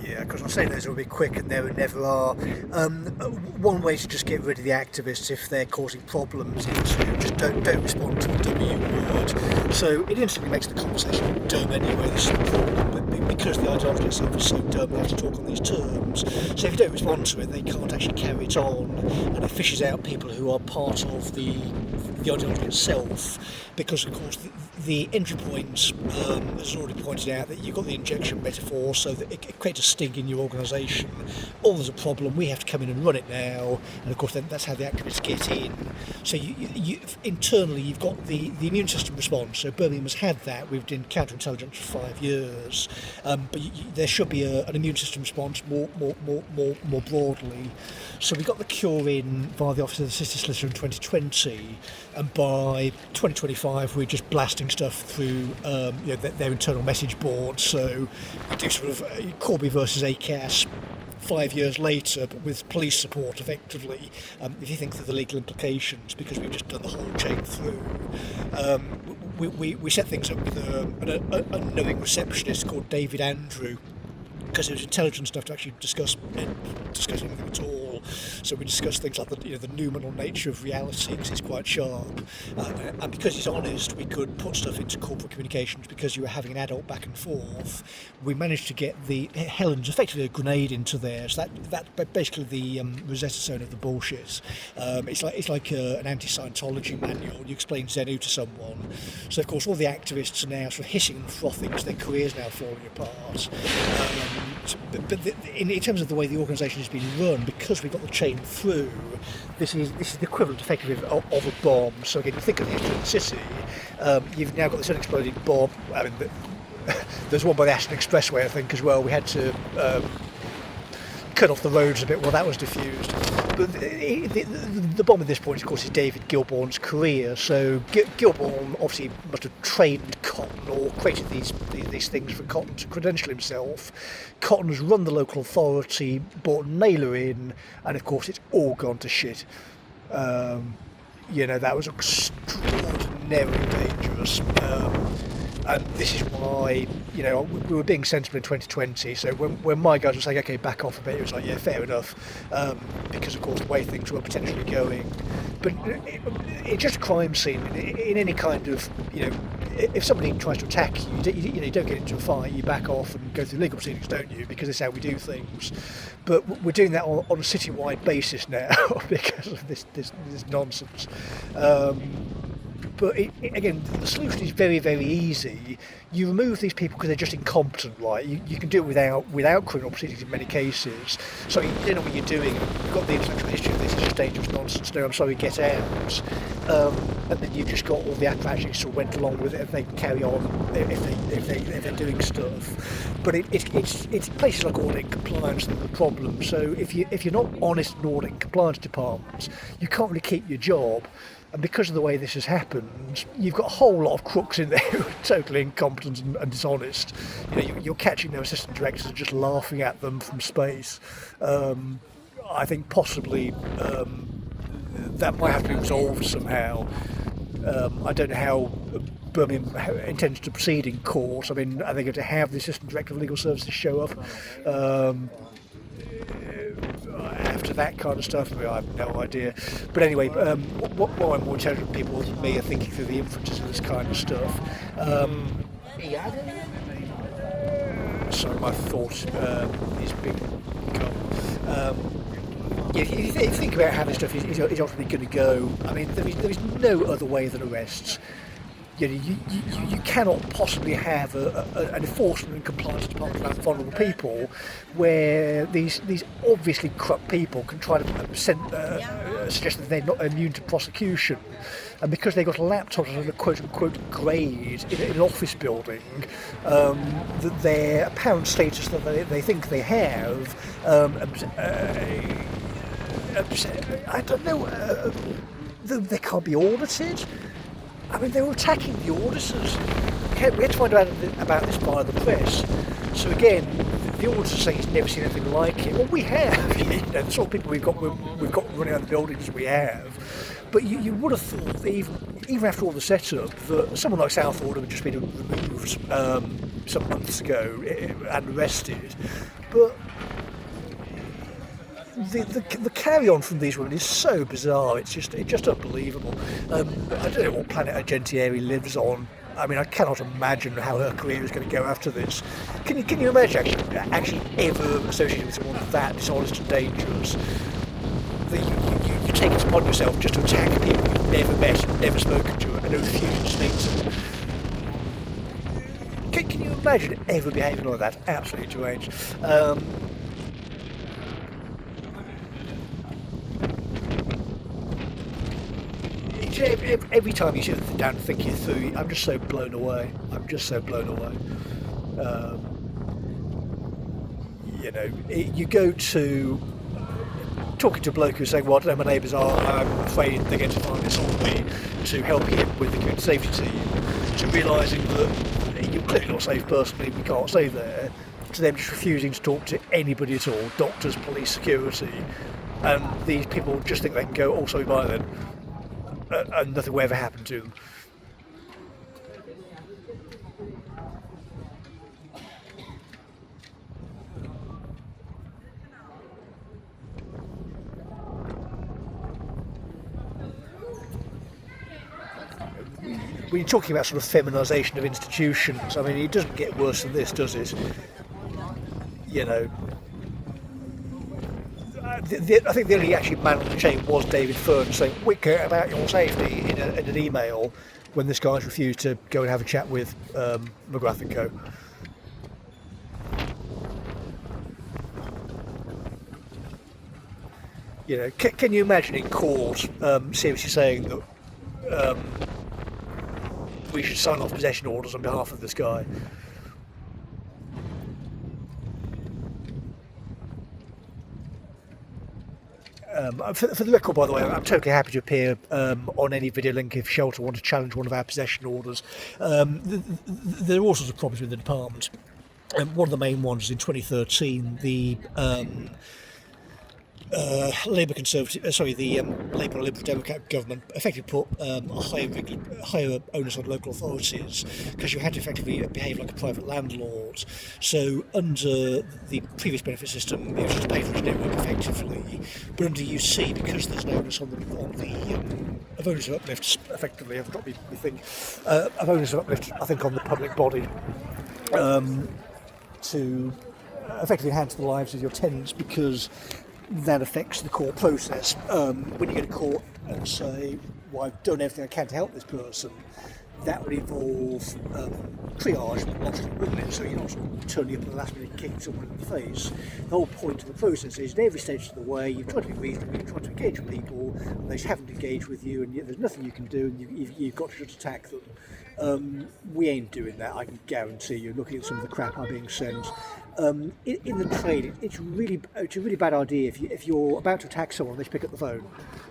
Yeah, because I say those will be quick and there never are. One way to just get rid of the activists if they're causing problems is to just don't respond to the W word. So it instantly makes the conversation dumb anyway. This is the problem, but because the ideology itself is so dumb, they have to talk on these terms. So if you don't respond to it, they can't actually carry it on, and it fishes out people who are part of the ideology itself, because of course the entry point, has already pointed out that you've got the injection metaphor, so that it creates a sting in your organisation. Oh, there's a problem, we have to come in and run it now, and of course then that's how the activists get in. So you internally you've got the immune system response. So Birmingham has had that. We've done counterintelligence for 5 years, but there should be an immune system response more broadly. So we got the cure in via the Office of the City Solicitor in 2020, and by 2025 we're just blasting stuff through their internal message board. So we do sort of Corby versus ACAS 5 years later, but with police support effectively, if you think through the legal implications, because we've just done the whole chain through. We set things up with an unknowing receptionist called David Andrew, because it was intelligence enough to actually discuss anything at all. So we discussed things like the noumenal nature of reality, because he's quite sharp, and because he's honest, we could put stuff into corporate communications. Because you were having an adult back and forth, we managed to get Helen's effectively a grenade into there. So that basically the Rosetta Stone of the bullshit. It's like an anti-Scientology manual. You explain Xenu to someone. So of course all the activists are now sort of hissing and frothing because their careers now falling apart. But in terms of the way the organisation has been run, because we've got the chain through, this is the equivalent effectively of a bomb. So again, you think of the history of the city, you've now got this unexploded bomb. I mean, there's one by the Ashton Expressway, I think, as well. We had to cut off the roads a bit while that was diffused. But the bomb at this point, of course, is David Gilbourne's career. So Gilbourne obviously must have trained Cotton or created these things for Cotton to credential himself. Cotton has run the local authority, brought Naylor in, and of course it's all gone to shit. That was extraordinarily dangerous. And this is why, we were being sensible in 2020. So when my guys were saying, okay, back off a bit, it was like, yeah, fair enough. Because, of course, the way things were potentially going. But it's just a crime scene. In any kind of, if somebody tries to attack you, you don't get into a fight, you back off and go through legal proceedings, don't you? Because it's how we do things. But we're doing that on a citywide basis now because of this nonsense. But again, the solution is very, very easy. You remove these people because they're just incompetent, right? You can do it without criminal proceedings in many cases. So you don't know what you're doing. You've got the intellectual history of this. It's just dangerous nonsense. No, I'm sorry, get out. And then you've just got all the apparatus who went along with it, and they can carry on if they're doing stuff. But it's places like audit compliance that are the problem. So if you're not honest in audit compliance departments, you can't really keep your job. And because of the way this has happened, you've got a whole lot of crooks in there who are totally incompetent and dishonest. You're catching their assistant directors and just laughing at them from space. I think possibly that might have to be resolved somehow. I don't know how Birmingham intends to proceed in court. I mean, are they going to have the assistant director of legal services show up? After that kind of stuff, I have no idea. But anyway, what more intelligent people than me are thinking through the inferences of this kind of stuff. Sorry, my thought is being gone. If you think about how this stuff is ultimately going to go, I mean, there is no other way than arrests. You cannot possibly have an enforcement and compliance department around vulnerable people where these obviously corrupt people can try to suggest that they're not immune to prosecution. And because they've got a laptop and a quote-unquote grade in an office building, that their apparent status that they think they have, I don't know, they can't be audited. I mean, they were attacking the auditors. We had to find out about this via the press. So again, the auditors saying he's never seen anything like it. Well, we have. The sort of people we've got running around the buildings we have. But you would have thought that even after all the setup, that someone like Southall would have just been removed some months ago and arrested. But the carry on from these women is so bizarre. It's just unbelievable. I don't know what planet Argentieri lives on. I mean, I cannot imagine how her career is going to go after this. Can you imagine actually ever associated with someone that dishonest and dangerous? That you take it upon yourself just to attack people you've never met, never spoken to, and refuse to speak to. Can you imagine ever behaving like that? Absolutely deranged. Every time you sit down and think it through, I'm just so blown away. I'm just so blown away. You go to talking to a bloke who's saying, well, I don't know, my neighbours are, I'm afraid they're going to find this on me, to help him with the community safety team, to realising that you're clearly not safe personally, we can't stay there, to them just refusing to talk to anybody at all, doctors, police, security, and these people just think they can go, oh, sorry, bye then, and nothing will ever happen to them. When you're talking about sort of feminisation of institutions, I mean, it doesn't get worse than this, does it? You know, I think the only actually man on the chain was David Fern saying, we care about your safety in an email when this guy's refused to go and have a chat with McGrath and Co. You know, can you imagine in court seriously saying that we should sign off possession orders on behalf of this guy? For the record, by the way, I'm totally happy to appear on any video link if Shelter want to challenge one of our possession orders. There are all sorts of problems with the department. One of the main ones is in 2013, the Labour Conservative, the Labour Liberal Democrat government effectively put a higher onus on local authorities because you had to effectively behave like a private landlord. So under the previous benefit system, it was just pay for its network effectively, but under UC, because there's no onus on the of onus of uplift, effectively, I've got me think, of onus of uplift, I think, on the public body to effectively enhance the lives of your tenants, because that affects the court process. When you go to court and say, well, I've done everything I can to help this person, that would involve triage, logically, wouldn't it? So you're not sort of turning up at the last minute and kicking someone in the face. The whole point of the process is, in every stage of the way, you've tried to be reasonable, you've tried to engage with people, and they haven't engaged with you, and yet there's nothing you can do, and you've got to just attack them. We ain't doing that, I can guarantee you, looking at some of the crap I'm being sent. In the trade, it's a really bad idea if you're about to attack someone, they just pick up the phone.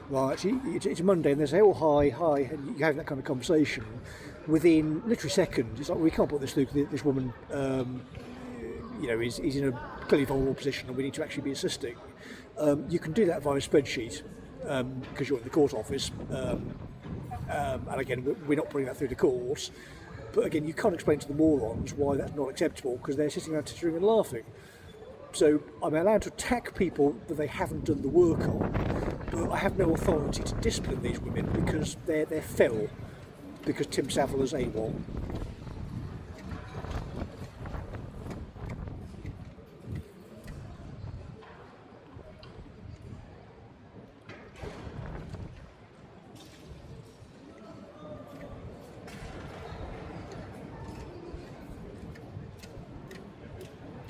Right, it's Monday and they say, oh, hi, and you're having that kind of conversation. Within literally seconds, it's like, we can't put this through, this woman is in a clearly vulnerable position and we need to actually be assisting. You can do that via a spreadsheet because you're in the court office, and again, we're not putting that through the courts. But again, you can't explain to the morons why that's not acceptable, because they're sitting around tittering and laughing. So I'm allowed to attack people that they haven't done the work on, but I have no authority to discipline these women because they're feral, because Tim Southall is AWOL.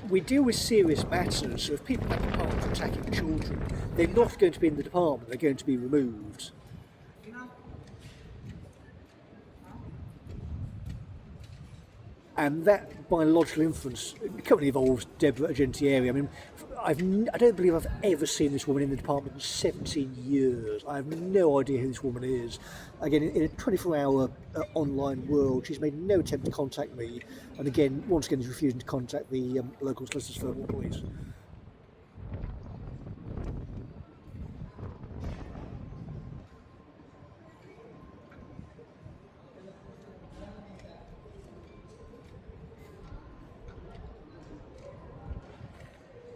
We deal with serious matters, so if people in the department are attacking children, they're not going to be in the department, they're going to be removed. And that biological influence currently involves Deborah Argentieri. I mean, I don't believe I've ever seen this woman in the department in 17 years. I have no idea who this woman is. Again, in a 24-hour online world, she's made no attempt to contact me. And again, once again, is refusing to contact the local solicitors firm or police.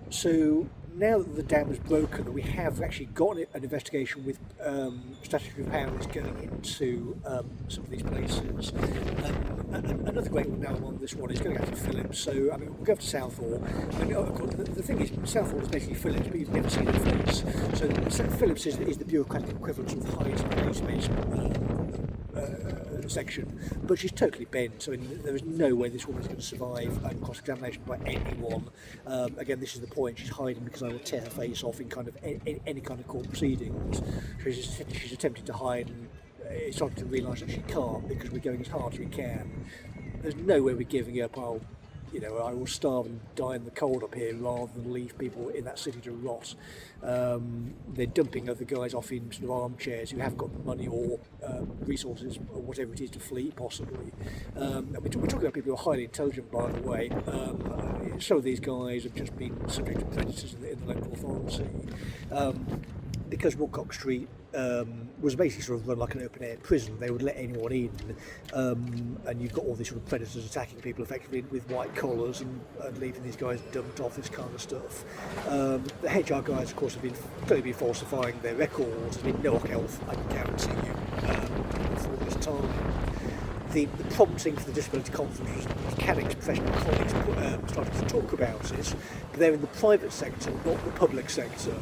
So now that the dam is broken, and we have actually got an investigation with statutory powers going into some of these places. And another great one now on this one is going out to Phillips. So I mean, we'll go to Southall. And of course, the thing is, Southall is basically Phillips, but you've never seen her face. So Phillips is the bureaucratic equivalent of Hyde's police section, but she's totally bent. So I mean, there is no way this woman is going to survive cross-examination by anyone. Again, this is the point. She's hiding because I will tear her face off in kind of any kind of court proceedings. She's attempting to hide, and it's starting to realise that she can't because we're going as hard as we can. There's no way we're giving up. I will starve and die in the cold up here rather than leave people in that city to rot. They're dumping other guys off in sort of armchairs who haven't got the money or resources or whatever it is to flee, possibly. And we're talking about people who are highly intelligent, by the way. Some of these guys have just been subject to predators in the local authority. Because Woodcock Street was basically sort of run like an open air prison, they would let anyone in, and you've got all these sort of predators attacking people effectively with white collars and leaving these guys dumped off, this kind of stuff. The HR guys, of course, have been clearly been falsifying their records. There's been no health, I can guarantee you, for all this time. The prompting for the disability conference was mechanics, professional colleagues started to talk about it, but they're in the private sector, not the public sector.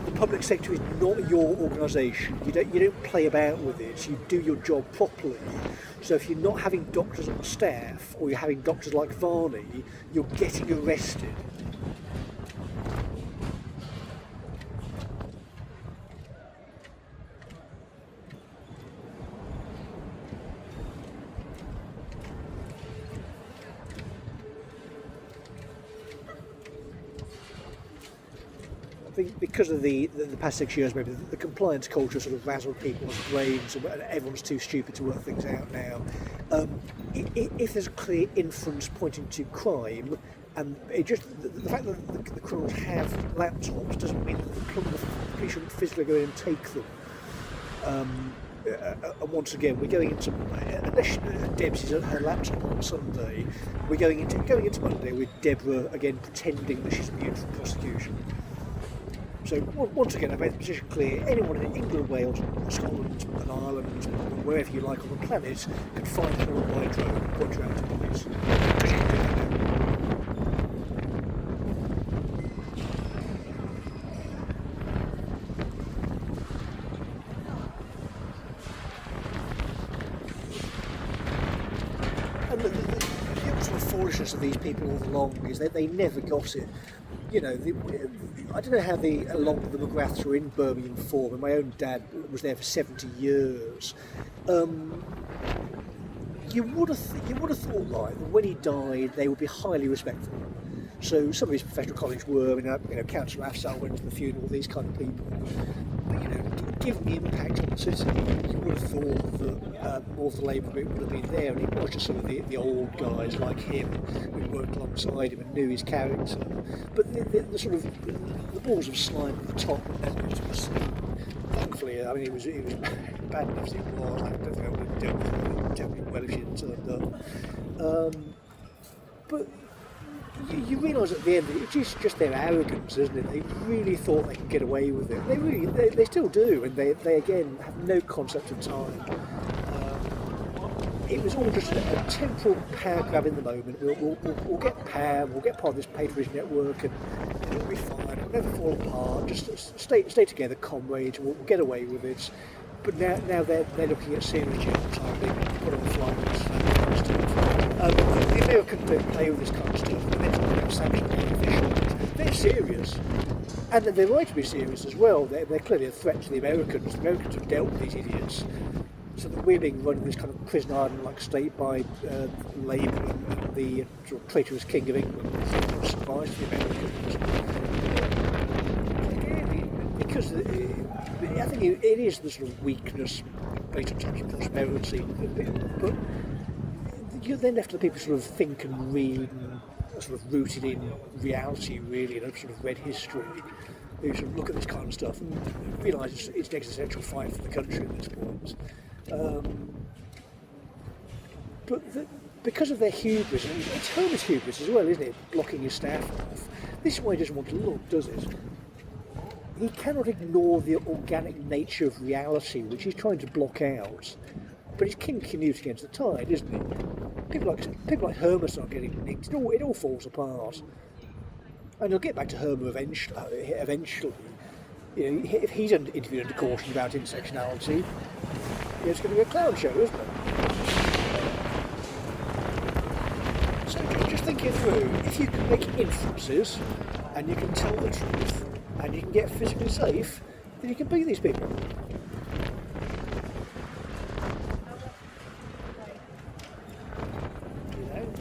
The public sector is not your organisation. You don't play about with it. You do your job properly. So if you're not having doctors on staff, or you're having doctors like Varney, you're getting arrested. I think because of the past 6 years, maybe the compliance culture sort of razzled people's brains, and everyone's too stupid to work things out now. If there's a clear inference pointing to crime, and it just the fact that the criminals have laptops doesn't mean that the police shouldn't physically go in and take them. And once again, we're going into, unless Debs is at her laptop on Sunday, we're going into Monday with Deborah again pretending that she's immune from prosecution. So once again, I've made the position clear. Anyone in England, Wales, Scotland and Ireland, wherever you like on the planet, can find her on my drone and point her out to police. Because you can do that now. And the sort of foolishness of these people all along is that they never got it. You know, I don't know how along the McGraths were in Birmingham for, and my own dad was there for 70 years. You would have thought, right, that when he died, they would be highly respectful. So some of his professional colleagues were, Councillor Afsal went to the funeral, these kind of people. But given the impact on the city, you would have thought that more of the Labour group would have been there, and it was just some of the old guys like him who worked alongside him and knew his character. But the sort of the balls of slime at the top were never to be seen. Thankfully, it was bad enough as it was. I don't think I would have dealt with it well if she hadn't turned up. But you realise at the end that it's just their arrogance, isn't it? They really thought they could get away with it. They still do, and they again have no concept of time. It was all just a temporal power grab in the moment. We'll get power, we'll get part of this patronage network, and it'll be fine. It'll never fall apart. Just stay together, comrades. We'll get away with it. But now they're looking at serious genocide, being put on flights, that kind of stuff. The Americans don't play with this kind of stuff. They're talking about sanctions officials. They're serious, and they're right to be serious as well. They're clearly a threat to the Americans. The Americans have dealt with these idiots. So that we're being run in this kind of prison island-like state by Labour and the sort of traitorous King of England surprise to the Americans. Again, because I think it is the sort of weakness based on times of prosperity, but you're then left to the people who sort of think and read and are sort of rooted in reality, really, and have sort of read history. Who sort of look at this kind of stuff and realise it's an existential fight for the country at this point. But because of their hubris, and it's Homer's hubris as well, isn't it? Blocking his staff off. This is why he doesn't want to look, does it? He cannot ignore the organic nature of reality, which he's trying to block out. But he's King Canute against the tide, isn't he? People like Homer start getting nicked. It all falls apart. And he'll get back to Homer eventually. You know, if he's interviewed under caution about intersectionality, it's going to be a clown show, isn't it? So just think it through. If you can make inferences, and you can tell the truth, and you can get physically safe, then you can beat these people. You know?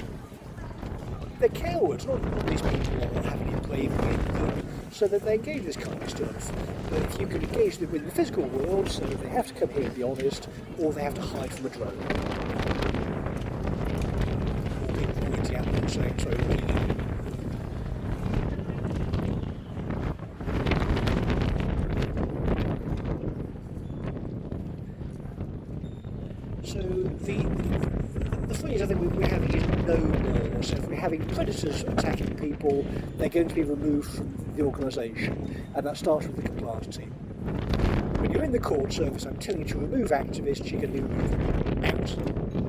They're cowards, not these people don't have any bravery in them, so that they engage this kind of stuff. But if you can engage them in the physical world, so they have to come here and be honest, or they have to hide from a drone. Or people pointing out and saying, sorry, what are you doing? So the phrase I think we're having is no more. So if we're having predators attacking people, they're going to be removed from the organisation, and that starts with the compliance team. When you're in the court service, I'm telling you to remove activists, you're going to be removed out.